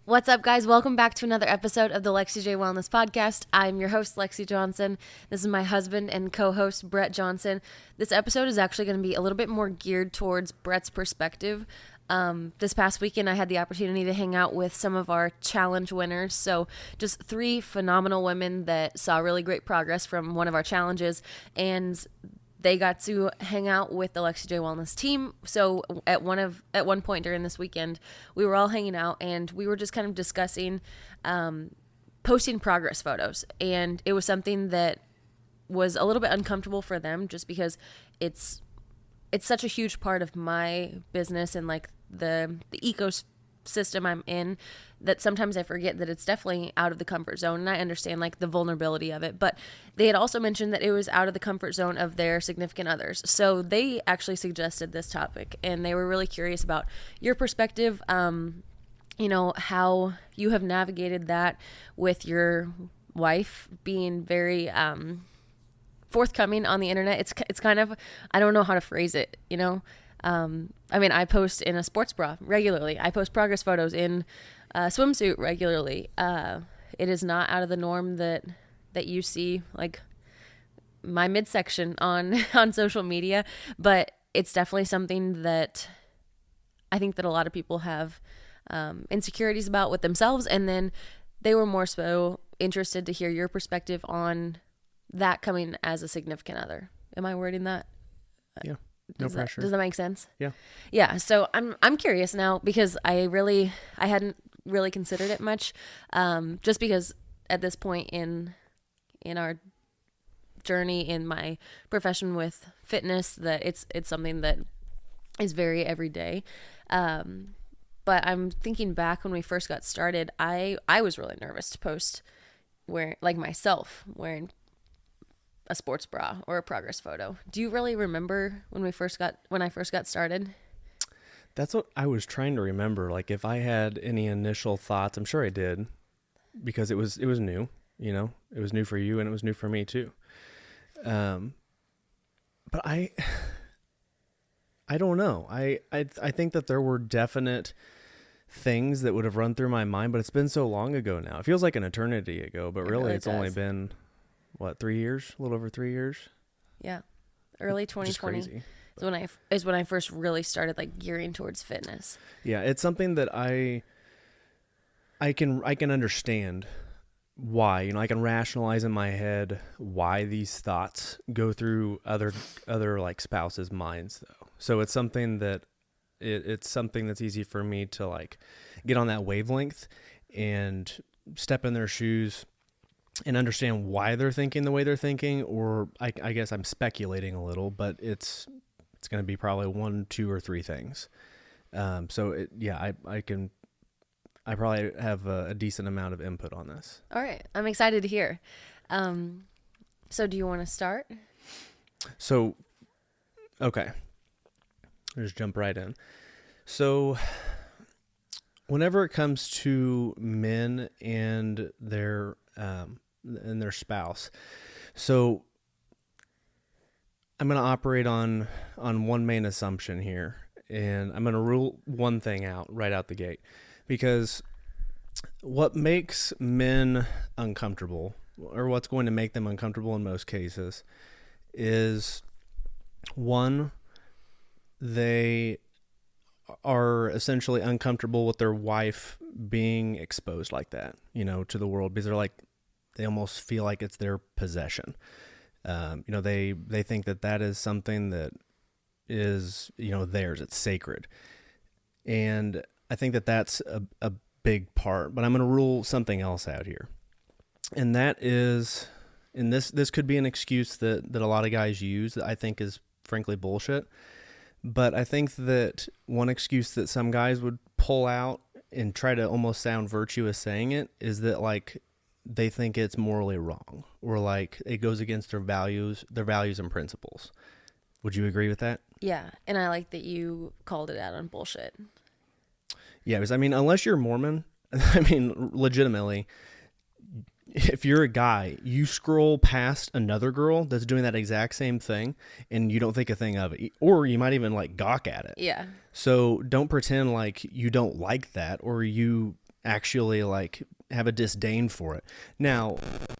What's up, guys? Welcome back to another episode of the Lexi J Wellness Podcast. I'm your host, Lexi Johnson. This is my husband and co-host, Brett Johnson. This episode is actually going to be a little bit more geared towards Brett's perspective. This past weekend, I had the opportunity to hang out with some of our challenge winners. So just 3 phenomenal women that saw really great progress from one of our challenges, and they got to hang out with the Lexi J Wellness team. So at one point during this weekend, we were all hanging out and we were just kind of discussing posting progress photos. And it was something that was a little bit uncomfortable for them, just because it's such a huge part of my business and like the ecosystem I'm in, that sometimes I forget that it's definitely out of the comfort zone, and I understand like the vulnerability of it. But they had also mentioned that it was out of the comfort zone of their significant others. So they actually suggested this topic, and they were really curious about your perspective, how you have navigated that with your wife being very forthcoming on the internet. It's kind of, I don't know how to phrase it, I post in a sports bra regularly. I post progress photos in a swimsuit regularly. It is not out of the norm that you see like my midsection on social media, but it's definitely something that I think that a lot of people have insecurities about with themselves. And then they were more so interested to hear your perspective on that coming as a significant other. Am I wording that? Yeah. No pressure. Does that make sense? Yeah. Yeah. So I'm curious now, because I hadn't really considered it much, just because at this point in our journey in my profession with fitness, that it's something that is very everyday. But I'm thinking back when we first got started, I was really nervous to post wearing a sports bra or a progress photo. Do you really remember when I first got started? That's what I was trying to remember. Like if I had any initial thoughts, I'm sure I did, because it was new, it was new for you and it was new for me too. But I don't know. I think that there were definite things that would have run through my mind, but it's been so long ago now. It feels like an eternity ago, but really it's only been 3 years, a little over 3 years. Yeah. Early 2020 is when I first really started like gearing towards fitness. Yeah. It's something that I can understand why, I can rationalize in my head why these thoughts go through other like spouses' minds though. So it's something that it's something that's easy for me to like get on that wavelength and step in their shoes and understand why they're thinking the way they're thinking, or I guess I'm speculating a little, but it's going to be probably 1, 2, or 3 things. I probably have a decent amount of input on this. All right. I'm excited to hear. So do you want to start? So, okay. I'll just jump right in. So whenever it comes to men and their spouse. So I'm going to operate on one main assumption here, and I'm going to rule one thing out right out the gate, because what makes men uncomfortable, or what's going to make them uncomfortable in most cases, is one, they are essentially uncomfortable with their wife being exposed like that, to the world, because they almost feel like it's their possession. They think that is something that is, theirs. It's sacred. And I think that that's a big part, but I'm going to rule something else out here. And that is, and this could be an excuse that a lot of guys use that I think is frankly bullshit. But I think that one excuse that some guys would pull out and try to almost sound virtuous saying it is that like they think it's morally wrong, or like it goes against their values and principles. Would you agree with that? Yeah. And I like that you called it out on bullshit. Yeah, because unless you're Mormon, legitimately, if you're a guy, you scroll past another girl that's doing that exact same thing and you don't think a thing of it, or you might even like gawk at it. Yeah. So don't pretend like you don't like that, or you actually like have a disdain for it. Now,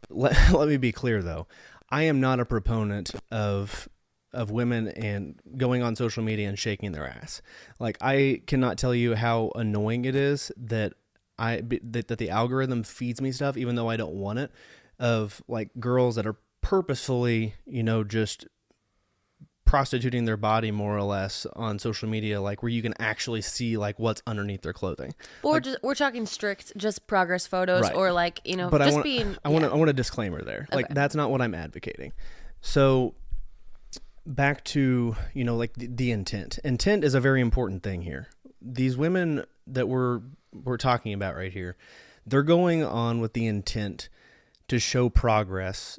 let me be clear though. I am not a proponent of women and going on social media and shaking their ass. Like, I cannot tell you how annoying it is that that the algorithm feeds me stuff, even though I don't want it, of like girls that are purposefully, just prostituting their body more or less on social media, like where you can actually see like what's underneath their clothing. Or like, just, we're talking strict, just progress photos, right. or like, but just I want a disclaimer there. Like, that's not what I'm advocating. So back to, like the intent. Intent is a very important thing here. These women that we're talking about right here, they're going on with the intent to show progress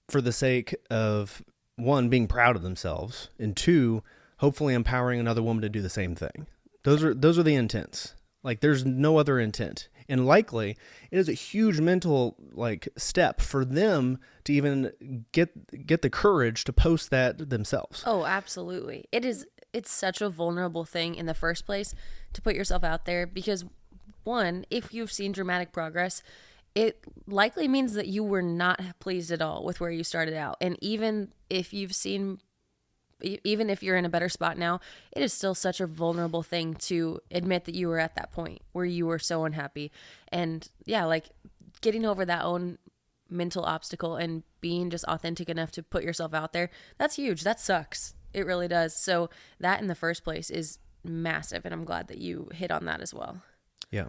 for the sake of, one, being proud of themselves, and two, hopefully empowering another woman to do the same thing. Those are the intents. Like, there's no other intent. And likely, it is a huge mental like step for them to even get the courage to post that themselves. Oh, absolutely. It's such a vulnerable thing in the first place to put yourself out there, because one, if you've seen dramatic progress, it likely means that you were not pleased at all with where you started out. And even if you're in a better spot now, it is still such a vulnerable thing to admit that you were at that point where you were so unhappy. And yeah, like getting over that own mental obstacle and being just authentic enough to put yourself out there, that's huge. That sucks. It really does. So that in the first place is massive. And I'm glad that you hit on that as well. Yeah.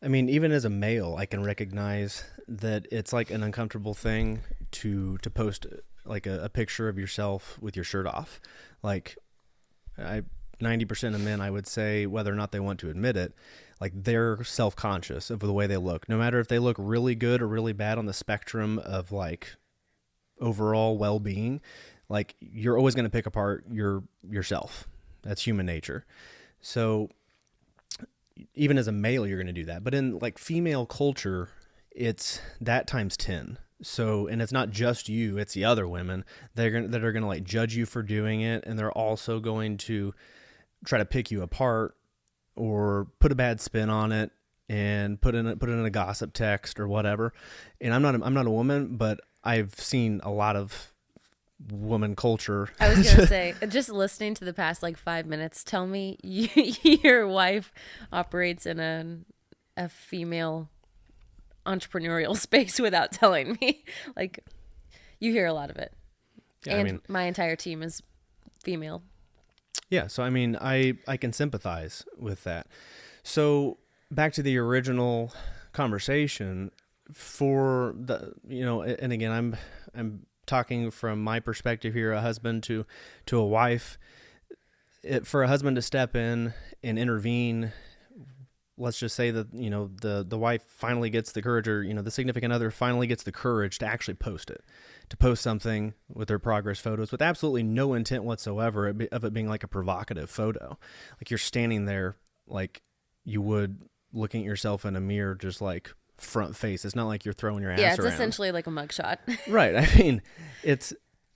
I mean, even as a male, I can recognize that it's like an uncomfortable thing to post like a picture of yourself with your shirt off. Like 90% of men, I would say, whether or not they want to admit it, like they're self-conscious of the way they look, no matter if they look really good or really bad on the spectrum of like overall well-being. Like, you're always going to pick apart yourself. That's human nature. So even as a male, you're going to do that. But in like female culture, it's that times 10. So, and it's not just you, it's the other women that are going to like judge you for doing it. And they're also going to try to pick you apart or put a bad spin on it and put in a gossip text or whatever. And I'm not a woman, but I've seen a lot of woman culture. I was gonna say, just listening to the past like 5 minutes, tell me your wife operates in a female entrepreneurial space without telling me. Like, you hear a lot of it. Yeah, and I mean, my entire team is female. Yeah, so I mean, I can sympathize with that. So back to the original conversation, for the, and again, I'm talking from my perspective here, a husband to a wife. For a husband to step in and intervene, let's just say that the wife finally gets the courage, or the significant other finally gets the courage to actually post something with their progress photos with absolutely no intent whatsoever of it being like a provocative photo. Like, you're standing there like you would looking at yourself in a mirror, just like front face. It's not like you're throwing your ass around. Yeah, it's essentially like a mugshot. Right. I mean, it's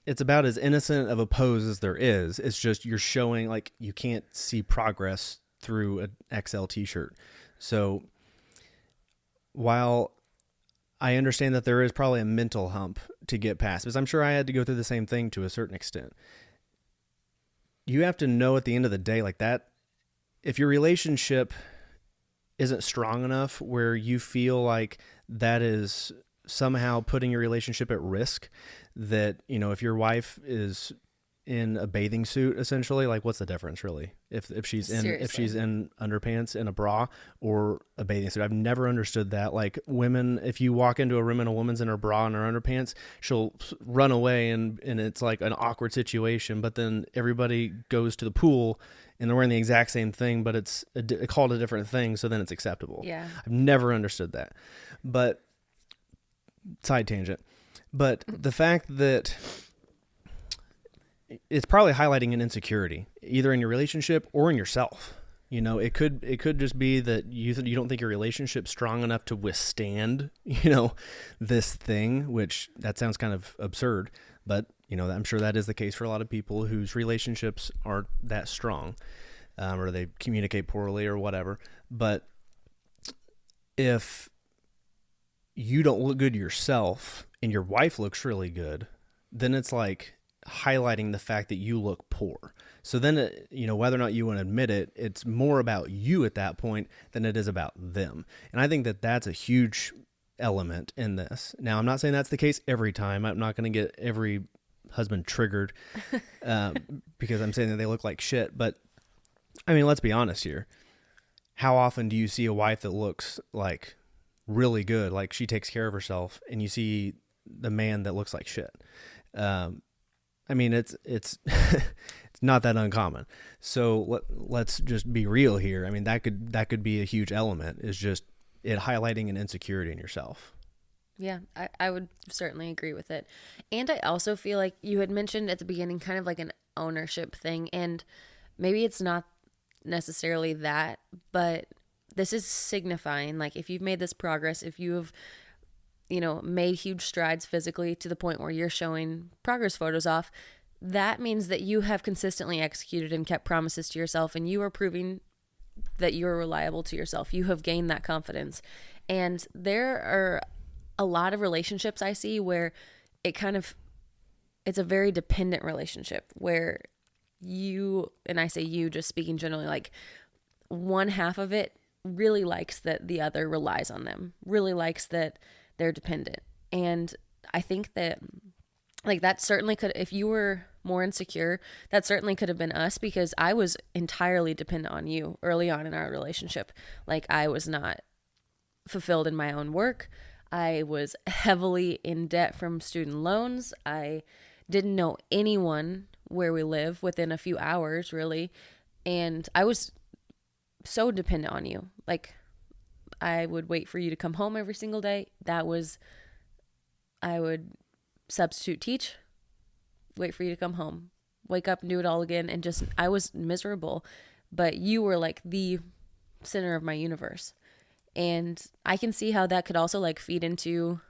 about as innocent of a pose as there is. It's just you're showing like you can't see progress through an XL t-shirt. So while I understand that there is probably a mental hump to get past, because I'm sure I had to go through the same thing to a certain extent, you have to know at the end of the day, like, that if your relationship isn't strong enough where you feel like that is somehow putting your relationship at risk, that, if your wife is in a bathing suit, essentially, like, what's the difference really? If she's in underpants and a bra or a bathing suit. I've never understood that. Like, women, if you walk into a room and a woman's in her bra and her underpants, she'll run away and it's like an awkward situation. But then everybody goes to the pool and they're wearing the exact same thing, but it's called a different thing, so then it's acceptable. Yeah. I've never understood that. But side tangent. But the fact that it's probably highlighting an insecurity, either in your relationship or in yourself. It could just be that you don't think your relationship's strong enough to withstand, this thing, which that sounds kind of absurd, but I'm sure that is the case for a lot of people whose relationships aren't that strong, or they communicate poorly or whatever. But if you don't look good yourself and your wife looks really good, then it's like highlighting the fact that you look poor. So then, whether or not you want to admit it, it's more about you at that point than it is about them. And I think that that's a huge element in this. Now, I'm not saying that's the case every time. I'm not going to get every husband triggered because I'm saying that they look like shit. But I mean, let's be honest here. How often do you see a wife that looks like really good, like she takes care of herself, and you see the man that looks like shit? I mean, it's it's not that uncommon. So let's just be real here. I mean, that could be a huge element, is just it highlighting an insecurity in yourself. Yeah, I would certainly agree with it. And I also feel like you had mentioned at the beginning kind of like an ownership thing, and maybe it's not necessarily that, but this is signifying, like, if you've made this progress, if you have, made huge strides physically to the point where you're showing progress photos off, that means that you have consistently executed and kept promises to yourself, and you are proving that you're reliable to yourself. You have gained that confidence. And there are a lot of relationships I see where it's a very dependent relationship where you, and I say you just speaking generally, like one half of it really likes that the other relies on them, really likes that they're dependent. And I think that like that certainly could, if you were more insecure, that certainly could have been us, because I was entirely dependent on you early on in our relationship. Like, I was not fulfilled in my own work. I was heavily in debt from student loans. I didn't know anyone where we live within a few hours, really. And I was so dependent on you. Like, I would wait for you to come home every single day. I would substitute teach, wait for you to come home, wake up and do it all again. And just, I was miserable, but you were like the center of my universe. And I can see how that could also like feed into,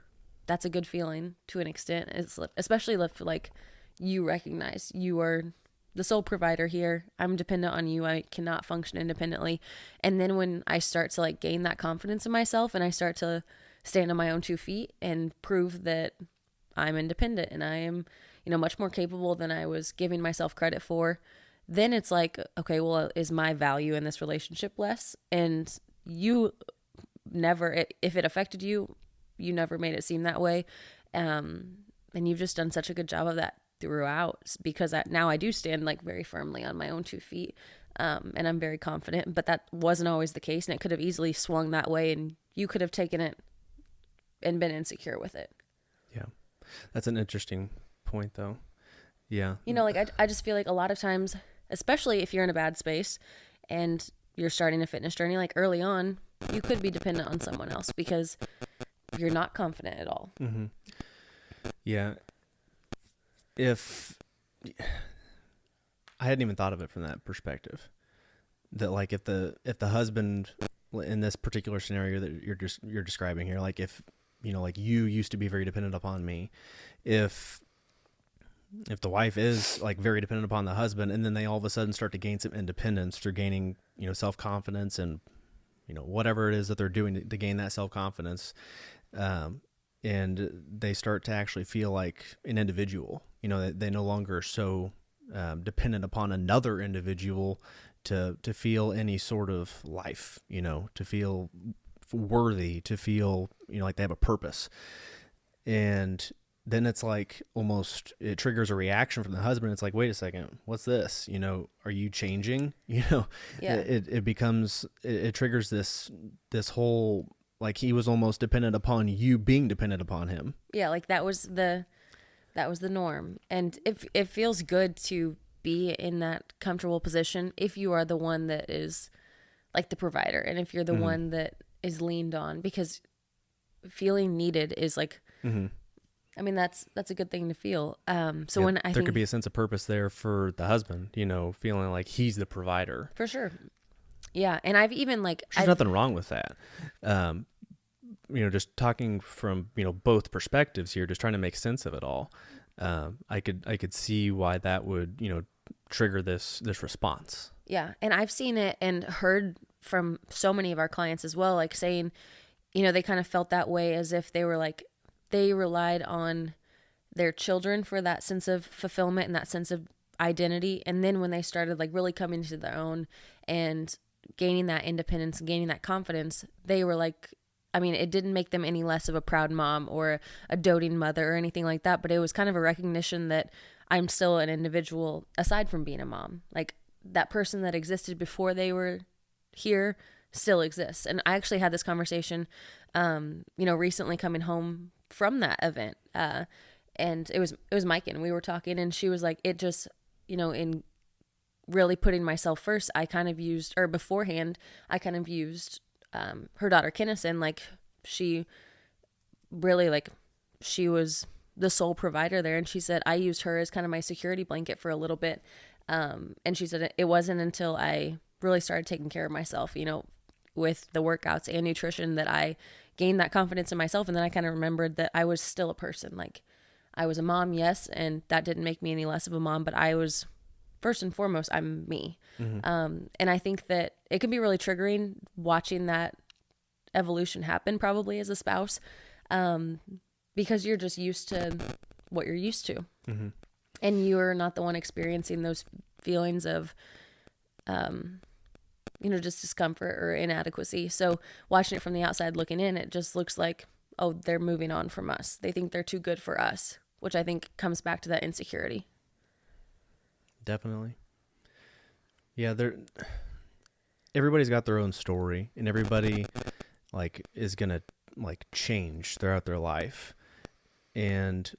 that's a good feeling to an extent, especially if like you recognize you are the sole provider here. I'm dependent on you. I cannot function independently. And then when I start to like gain that confidence in myself and I start to stand on my own 2 feet and prove that I'm independent and I am, much more capable than I was giving myself credit for, then it's like, okay, well, is my value in this relationship less? And you never, if it affected you, you never made it seem that way. And you've just done such a good job of that throughout, because now I do stand like very firmly on my own 2 feet. And I'm very confident, but that wasn't always the case. And it could have easily swung that way, and you could have taken it and been insecure with it. Yeah. That's an interesting point though. Yeah. Like I just feel like a lot of times, especially if you're in a bad space and you're starting a fitness journey, like early on, you could be dependent on someone else because you're not confident at all. Mm-hmm. Yeah. If I hadn't even thought of it from that perspective, that like if the husband in this particular scenario that you're describing here, like if like you used to be very dependent upon me, if the wife is like very dependent upon the husband, and then they all of a sudden start to gain some independence through gaining self-confidence and whatever it is that they're doing to gain that self-confidence, and they start to actually feel like an individual, they no longer are so dependent upon another individual to feel any sort of life, to feel worthy, to feel like they have a purpose. And then it's like almost it triggers a reaction from the husband. It's like, wait a second, what's this? Are you changing? Yeah. It becomes, it triggers this whole, like he was almost dependent upon you being dependent upon him. Yeah. Like that was the norm. And it feels good to be in that comfortable position if you are the one that is like the provider, and if you're the one that is leaned on, because feeling needed is like, I mean, that's a good thing to feel. When I think there could be a sense of purpose there for the husband, feeling like he's the provider. For sure. Yeah. And I've even like, there's nothing wrong with that. Just talking from, both perspectives here, just trying to make sense of it all. I could see why that would, trigger this response. Yeah. And I've seen it and heard from so many of our clients as well, like saying, they kind of felt that way as if they were like, they relied on their children for that sense of fulfillment and that sense of identity. And then when they started like really coming to their own and gaining that independence and gaining that confidence, they were like, I mean, it didn't make them any less of a proud mom or a doting mother or anything like that, but it was kind of a recognition that I'm still an individual aside from being a mom. Like that person that existed before they were here still exists. And I actually had this conversation, recently coming home from that event. And it was Mike, and we were talking, and she was like, it just, in really putting myself first, I kind of used, or beforehand, I kind of used her daughter Kennison. Like she really, like, she was the sole provider there. And she said, I used her as kind of my security blanket for a little bit. And she said, it wasn't until I really started taking care of myself, with the workouts and nutrition, that I gained that confidence in myself. And then I kind of remembered that I was still a person. Like I was a mom, yes, and that didn't make me any less of a mom, but I was, first and foremost, I'm me. Mm-hmm. And I think that it can be really triggering watching that evolution happen, probably as a spouse, because you're just used to what you're used to. Mm-hmm. And you're not the one experiencing those feelings of, just discomfort or inadequacy. So watching it from the outside looking in, it just looks like, oh, they're moving on from us. They think they're too good for us, which I think comes back to that insecurity. Definitely. Yeah, everybody's got their own story, and everybody like is gonna like change throughout their life. And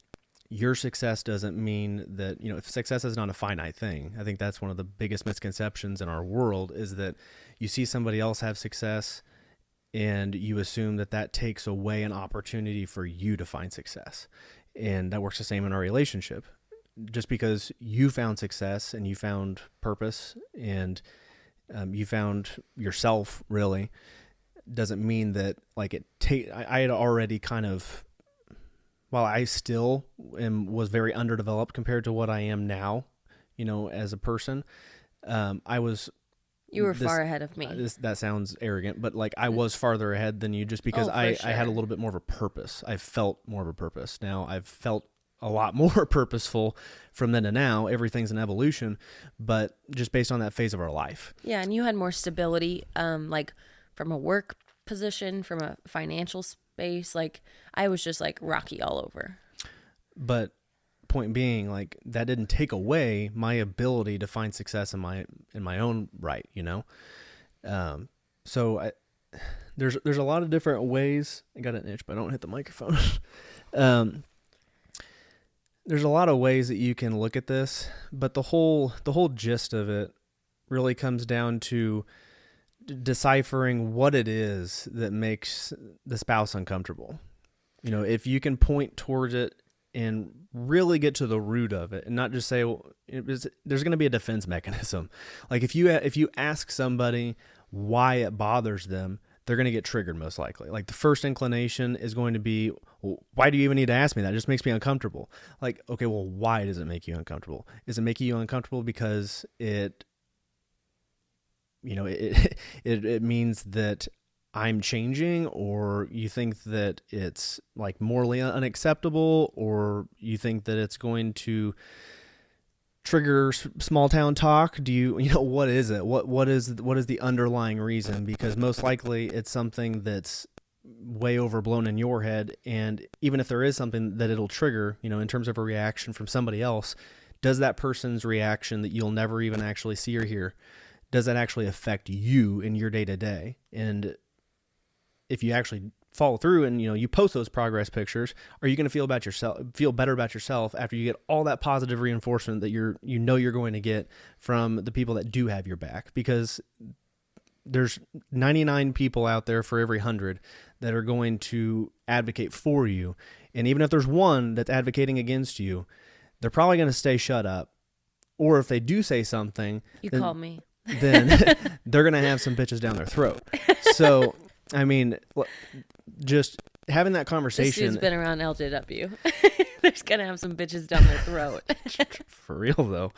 your success doesn't mean that, if success is not a finite thing. I think that's one of the biggest misconceptions in our world, is that you see somebody else have success and you assume that takes away an opportunity for you to find success. And that works the same in our relationship. Just because you found success and you found purpose and you found yourself, really, doesn't mean that like I had already kind of, while I still was very underdeveloped compared to what I am now, as a person, you were far ahead of me. That sounds arrogant, but like I was farther ahead than you, just because I had a little bit more of a purpose. I felt more of a purpose. Now I've felt a lot more purposeful from then to now. Everything's an evolution, but just based on that phase of our life. Yeah, and you had more stability, like from a work position, from a financial space. Like I was just like rocky all over. But point being, like, that didn't take away my ability to find success in my own right, So there's a lot of different ways. I got an itch, but I don't hit the microphone. There's a lot of ways that you can look at this, but the whole gist of it really comes down to deciphering what it is that makes the spouse uncomfortable. If you can point towards it and really get to the root of it, and not just say, well, there's going to be a defense mechanism. Like if you ask somebody why it bothers them, they're going to get triggered most likely. Like the first inclination is going to be, well, why do you even need to ask me that? It just makes me uncomfortable. Like, okay, well, why does it make you uncomfortable? Is it making you uncomfortable because it means that I'm changing, or you think that it's like morally unacceptable, or you think that it's going to trigger small town talk? Do you what is it? What is the underlying reason? Because most likely it's something that's way overblown in your head. And even if there is something that it'll trigger, in terms of a reaction from somebody else, does that person's reaction that you'll never even actually see or hear, does that actually affect you in your day to day? And if you actually follow through and you post those progress pictures, are you going to feel better about yourself after you get all that positive reinforcement that you're going to get from the people that do have your back? Because there's 99 people out there for every 100 that are going to advocate for you, and even if there's one that's advocating against you, they're probably going to stay shut up. Or if they do say something, call me, then they're going to have some bitches down their throat. So I mean, just having that conversation. This dude's been around LJW. There's going to have some bitches down their throat. For real, though.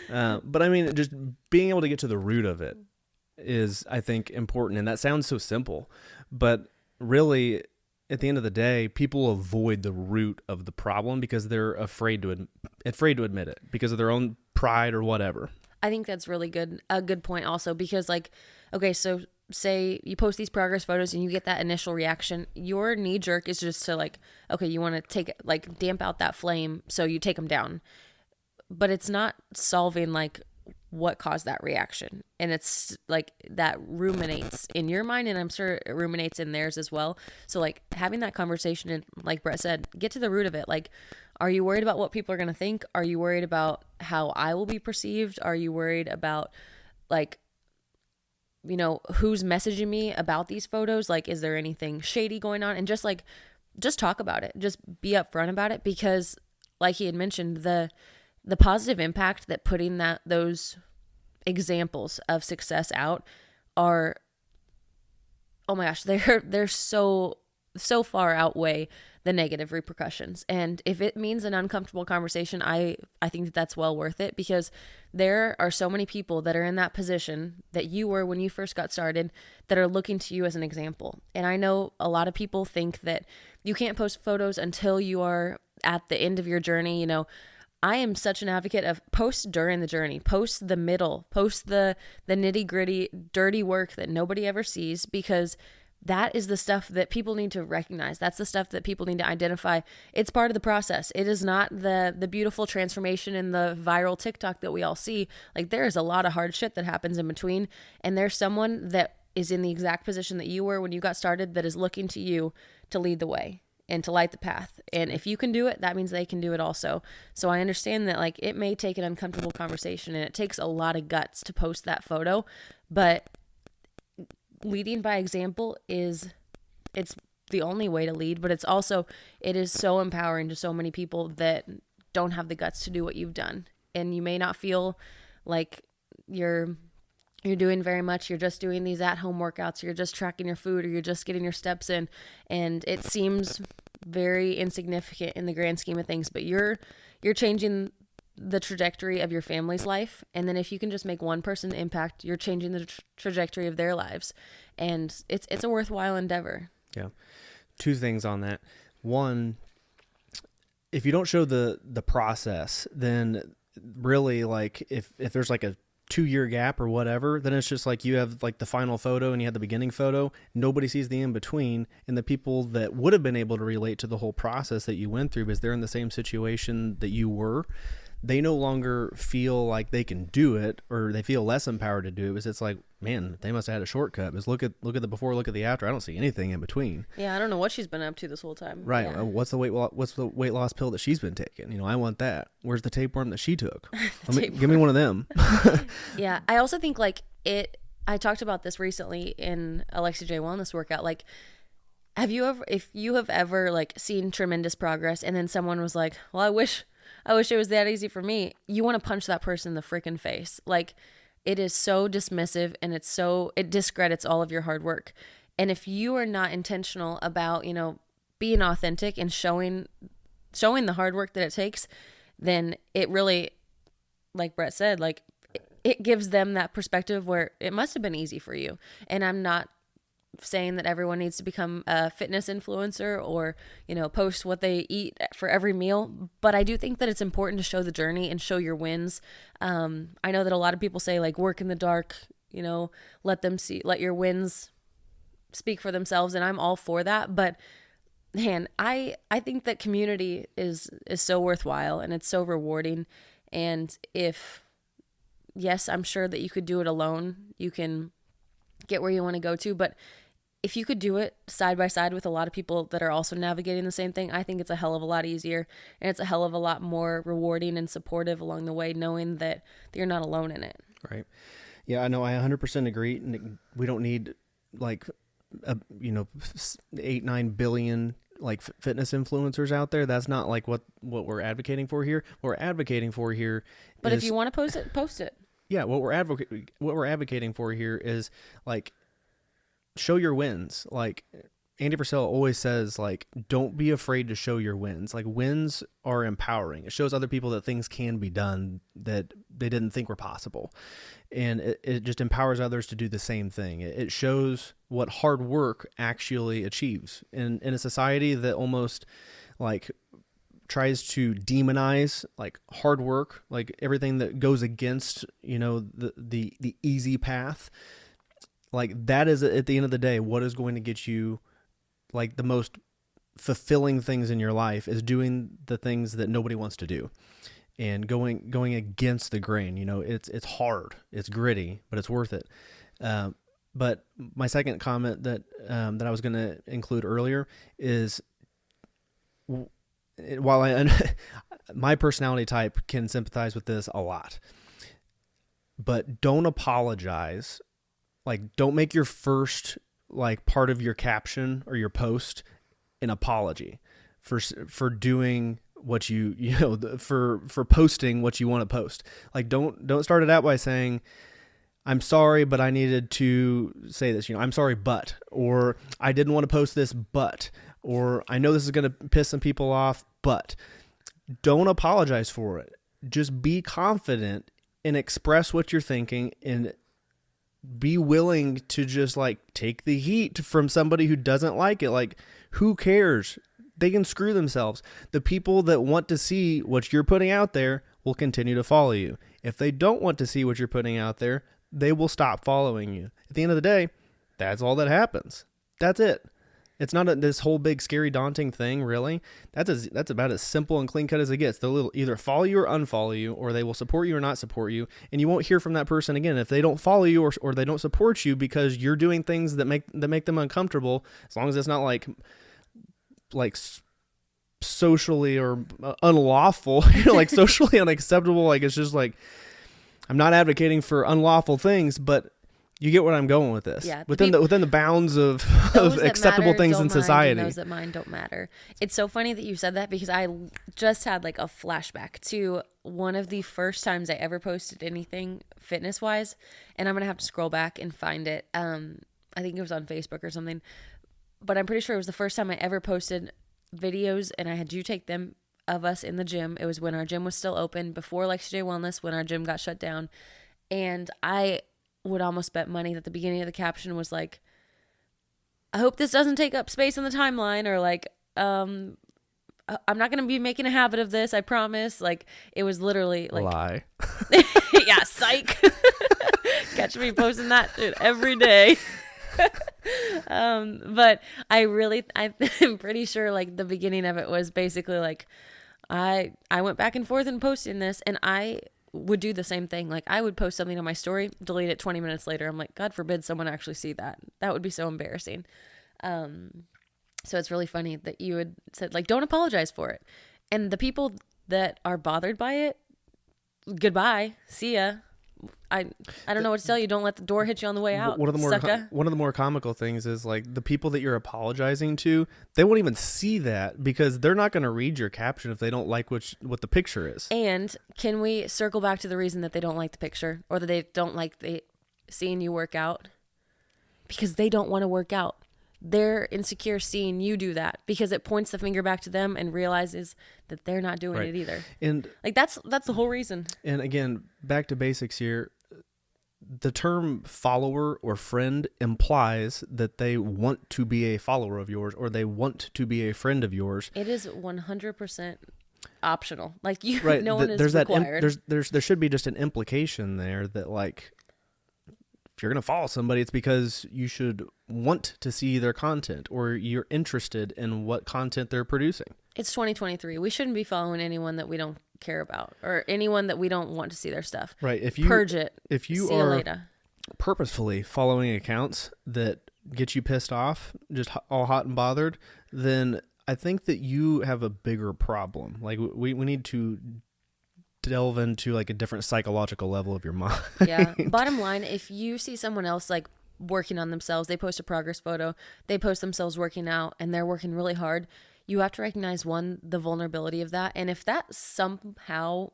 But I mean, just being able to get to the root of it is, I think, important. And that sounds so simple. But really, at the end of the day, people avoid the root of the problem because they're afraid to admit it because of their own pride or whatever. I think that's really good. A good point also, because like, okay, so say you post these progress photos and you get that initial reaction, your knee jerk is just to like, okay, you want to damp out that flame. So you take them down, but it's not solving like what caused that reaction. And it's like that ruminates in your mind, and I'm sure it ruminates in theirs as well. So like having that conversation, and like Brett said, get to the root of it. Like, are you worried about what people are going to think? Are you worried about how I will be perceived? Are you worried about like, you know, who's messaging me about these photos? Like, is there anything shady going on? And just talk about it. Just be upfront about it, because like he had mentioned, the positive impact that putting those examples of success out are, oh my gosh, they're so far outweigh the negative repercussions. And if it means an uncomfortable conversation, I think that's well worth it, because there are so many people that are in that position that you were when you first got started that are looking to you as an example. And I know a lot of people think that you can't post photos until you are at the end of your journey. You know, I am such an advocate of post during the journey, post the middle, post the nitty gritty, dirty work that nobody ever sees, because that is the stuff that people need to recognize. That's the stuff that people need to identify. It's part of the process. It is not the beautiful transformation in the viral TikTok that we all see. Like, there is a lot of hard shit that happens in between. And there's someone that is in the exact position that you were when you got started that is looking to you to lead the way and to light the path. And if you can do it, that means they can do it also. So I understand that like it may take an uncomfortable conversation, and it takes a lot of guts to post that photo, but leading by example it's the only way to lead. But it is so empowering to so many people that don't have the guts to do what you've done. And you may not feel like you're doing very much. You're just doing these at-home workouts. You're just tracking your food, or you're just getting your steps in. And it seems very insignificant in the grand scheme of things, but you're changing the trajectory of your family's life. And then if you can just make one person impact, you're changing the trajectory of their lives. And it's a worthwhile endeavor. Yeah. Two things on that. One, if you don't show the process, then really like if there's like a 2-year gap or whatever, then it's just like you have like the final photo and you have the beginning photo. Nobody sees the in between, and the people that would have been able to relate to the whole process that you went through, because they're in the same situation that you were, they no longer feel like they can do it, or they feel less empowered to do it, because it's like, man, they must have had a shortcut. Because look at the before, look at the after. I don't see anything in between. Yeah, I don't know what she's been up to this whole time. Right. Yeah. What's the weight loss pill that she's been taking? You know, I want that. Where's the tapeworm that she took? Give me one of them. Yeah, I also think like I talked about this recently in a Lexi J Wellness workout. Like, if you have ever like seen tremendous progress, and then someone was like, well, I wish it was that easy for me, you want to punch that person in the freaking face. Like, it is so dismissive, and it discredits all of your hard work. And if you are not intentional about, you know, being authentic and showing the hard work that it takes, then it really, like Brett said, like it gives them that perspective where it must have been easy for you. And I'm not saying that everyone needs to become a fitness influencer or, you know, post what they eat for every meal. But I do think that it's important to show the journey and show your wins. I know that a lot of people say like work in the dark, you know, let your wins speak for themselves. And I'm all for that. But man, I think that community is so worthwhile, and it's so rewarding. And yes, I'm sure that you could do it alone. You can get where you want to go to, but if you could do it side by side with a lot of people that are also navigating the same thing, I think it's a hell of a lot easier, and it's a hell of a lot more rewarding and supportive along the way, knowing that you're not alone in it. Right. Yeah, I know. I 100% agree. We don't need like 8-9 billion like fitness influencers out there. That's not like what we're advocating for here. What we're advocating for here But if you want to post it. Yeah, what we're advocating for here is like show your wins. Like Andy Purcell always says, like, don't be afraid to show your wins. Like, wins are empowering. It shows other people that things can be done that they didn't think were possible. And it just empowers others to do the same thing. It shows what hard work actually achieves. In a society that almost, like, tries to demonize, like, hard work, like everything that goes against, the easy path, like, that is, at the end of the day, what is going to get you, like, the most fulfilling things in your life is doing the things that nobody wants to do and going against the grain. It's hard, it's gritty, but it's worth it. But my second comment that I was going to include earlier is, while my personality type can sympathize with this a lot, but don't apologize. Like, don't make your first, like, part of your caption or your post an apology for doing what for posting what you want to post. Like, don't start it out by saying, I'm sorry, but I needed to say this, I'm sorry, but, or I didn't want to post this, but, or I know this is going to piss some people off, but. Don't apologize for it. Just be confident and express what you're thinking, and be willing to just, like, take the heat from somebody who doesn't like it. Like, who cares? They can screw themselves. The people that want to see what you're putting out there will continue to follow you. If they don't want to see what you're putting out there, they will stop following you. At the end of the day, that's all that happens. That's it. It's not this whole big, scary, daunting thing, really. That's about as simple and clean cut as it gets. They'll either follow you or unfollow you, or they will support you or not support you, and you won't hear from that person again. If they don't follow you or they don't support you because you're doing things that make them uncomfortable, as long as it's not like socially or unlawful, like socially unacceptable. Like, it's just like, I'm not advocating for unlawful things, but you get what I'm going with this. Yeah, within the bounds of acceptable things in society. Those that mind don't matter. It's so funny that you said that, because I just had, like, a flashback to one of the first times I ever posted anything fitness wise, and I'm gonna have to scroll back and find it. I think it was on Facebook or something, but I'm pretty sure it was the first time I ever posted videos, and I had you take them, of us in the gym. It was when our gym was still open, before Lexi J Wellness, when our gym got shut down, and I would almost bet money that the beginning of the caption was like, I hope this doesn't take up space in the timeline, or like, I'm not going to be making a habit of this, I promise. Like, it was literally like, lie. Yeah, psych. Catch me posting that shit every day. But I'm pretty sure, like, the beginning of it was basically like, I went back and forth and posting this, and I would do the same thing. Like, I would post something on my story, delete it 20 minutes later. I'm like, God forbid someone actually see that. That would be so embarrassing. So it's really funny that you had said, like, don't apologize for it. And the people that are bothered by it, goodbye, see ya. I don't know what to tell you. Don't let the door hit you on the way out. One of the more comical things is, like, the people that you're apologizing to, they won't even see that, because they're not going to read your caption if they don't like what the picture is. And can we circle back to the reason that they don't like the picture, or that they don't like seeing you work out? Because they don't want to work out. They're insecure seeing you do that, because it points the finger back to them and realizes that they're not doing it either. And, like, that's the whole reason. And again, back to basics here. The term follower or friend implies that they want to be a follower of yours, or they want to be a friend of yours. It is 100% optional. Like, you, right. No one is required. There should be just an implication there that, like, if you're going to follow somebody, it's because you should want to see their content, or you're interested in what content they're producing. It's 2023. We shouldn't be following anyone that we don't care about, or anyone that we don't want to see their stuff. Right. Purge it. If you are purposefully following accounts that get you pissed off, just all hot and bothered, then I think that you have a bigger problem. Like, we need to delve into, like, a different psychological level of your mind. Yeah. Bottom line, if you see someone else, like, working on themselves, they post a progress photo, they post themselves working out, and they're working really hard, you have to recognize, one, the vulnerability of that. And if that somehow,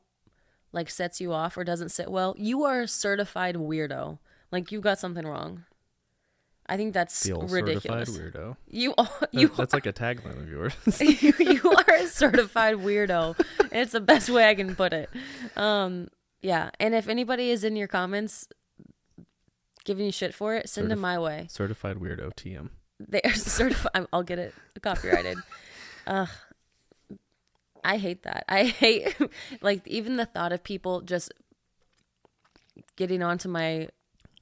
like, sets you off or doesn't sit well, you are a certified weirdo. Like, you got something wrong. I think that's Feel ridiculous. certified weirdo. You That's like a tagline of yours. you are a certified weirdo. It's the best way I can put it. Yeah. And if anybody is in your comments giving you shit for it, send them my way. Certified weirdo TM. They are certified. I'll get it copyrighted. I hate that. I hate like even the thought of people just getting onto my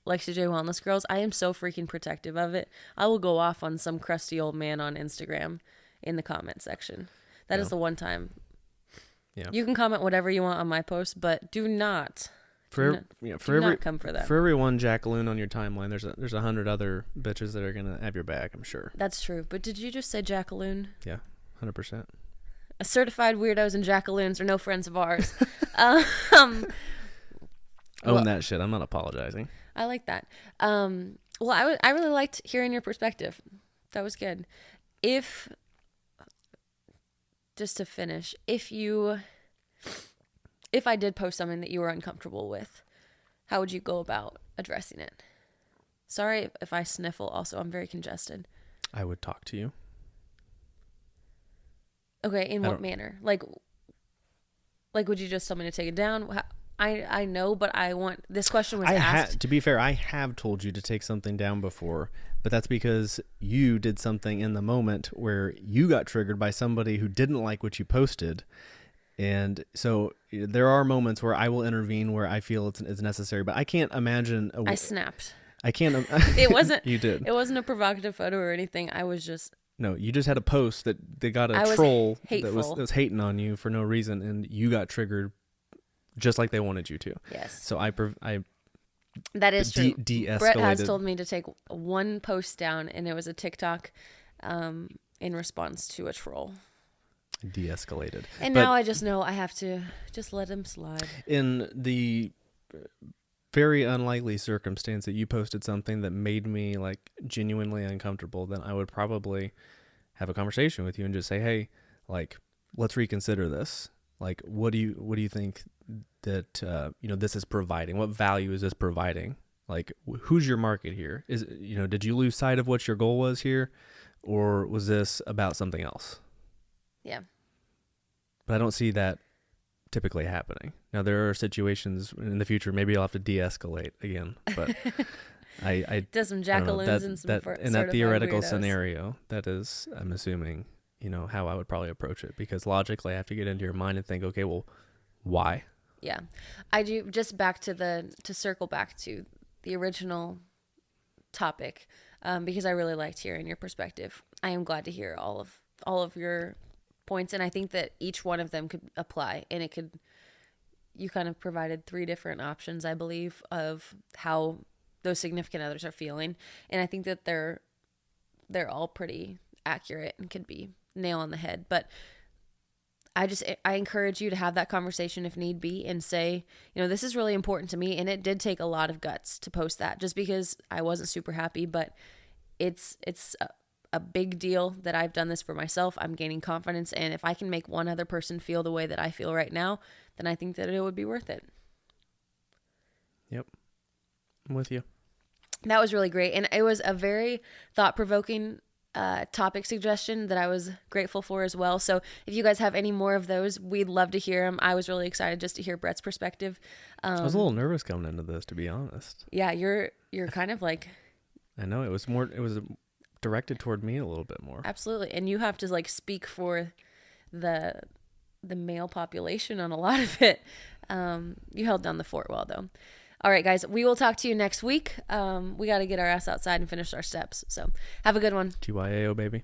Lexi J Wellness Girls. I am so freaking protective of it. I will go off on some crusty old man on Instagram in the comment section. That is the one time. Yeah. You can comment whatever you want on my post, but do not come for that. For every one Jacqueline on your timeline, there's 100 other bitches that are gonna have your back. I'm sure. That's true. But did you just say Jacqueline? Yeah, 100%. Certified weirdos and Jacquelines are no friends of ours. Own that shit. I'm not apologizing. I like that. Well, I really liked hearing your perspective. That was good. Just to finish, if I did post something that you were uncomfortable with, how would you go about addressing it? Sorry if I sniffle. Also, I'm very congested. I would talk to you. Okay, in what manner? Like, would you just tell me to take it down? I know, but I want this question was asked. To be fair, I have told you to take something down before, but that's because you did something in the moment where you got triggered by somebody who didn't like what you posted. And so there are moments where I will intervene where I feel it's necessary, but I can't imagine. I snapped. I can't. It wasn't. You did. It wasn't a provocative photo or anything. I was just. No, you just had a post that they got a troll that was hating on you for no reason, and you got triggered just like they wanted you to. Yes. So I that is true. De-escalated. Brett has told me to take one post down, and it was a TikTok in response to a troll. De-escalated. And now I just know I have to just let him slide. In the very unlikely circumstance that you posted something that made me like genuinely uncomfortable, then I would probably have a conversation with you and just say, hey, like, let's reconsider this. Like, what do you think that, this is providing? What value is this providing? Like, who's your market here? Did you lose sight of what your goal was here, or was this about something else? Yeah. But I don't see that typically happening. Now, there are situations in the future, maybe I'll have to de-escalate again, but I does some Jacquelines and some in that theoretical weirdos. Scenario, that is, I'm assuming, how I would probably approach it, because logically I have to get into your mind and think, okay, well, why? Yeah. I do, just to circle back to the original topic, because I really liked hearing your perspective. I am glad to hear all of your points, and I think that each one of them could apply, and you kind of provided 3 different options, I believe, of how those significant others are feeling, and I think that they're all pretty accurate and could be nail on the head. But I encourage you to have that conversation if need be, and say, this is really important to me, and it did take a lot of guts to post that, just because I wasn't super happy, but it's a big deal that I've done this for myself. I'm gaining confidence, and if I can make one other person feel the way that I feel right now, then I think that it would be worth it. Yep. I'm with you. That was really great, and it was a very thought-provoking topic suggestion that I was grateful for as well. So if you guys have any more of those, we'd love to hear them. I was really excited just to hear Brett's perspective. I was a little nervous coming into this, to be honest. Yeah, you're kind of like... I know, it was directed toward me a little bit more. Absolutely. And you have to like speak for the male population on a lot of it. You held down the fort well, though. All right, guys, we will talk to you next week. We got to get our ass outside and finish our steps. So have a good one. TYAO, baby.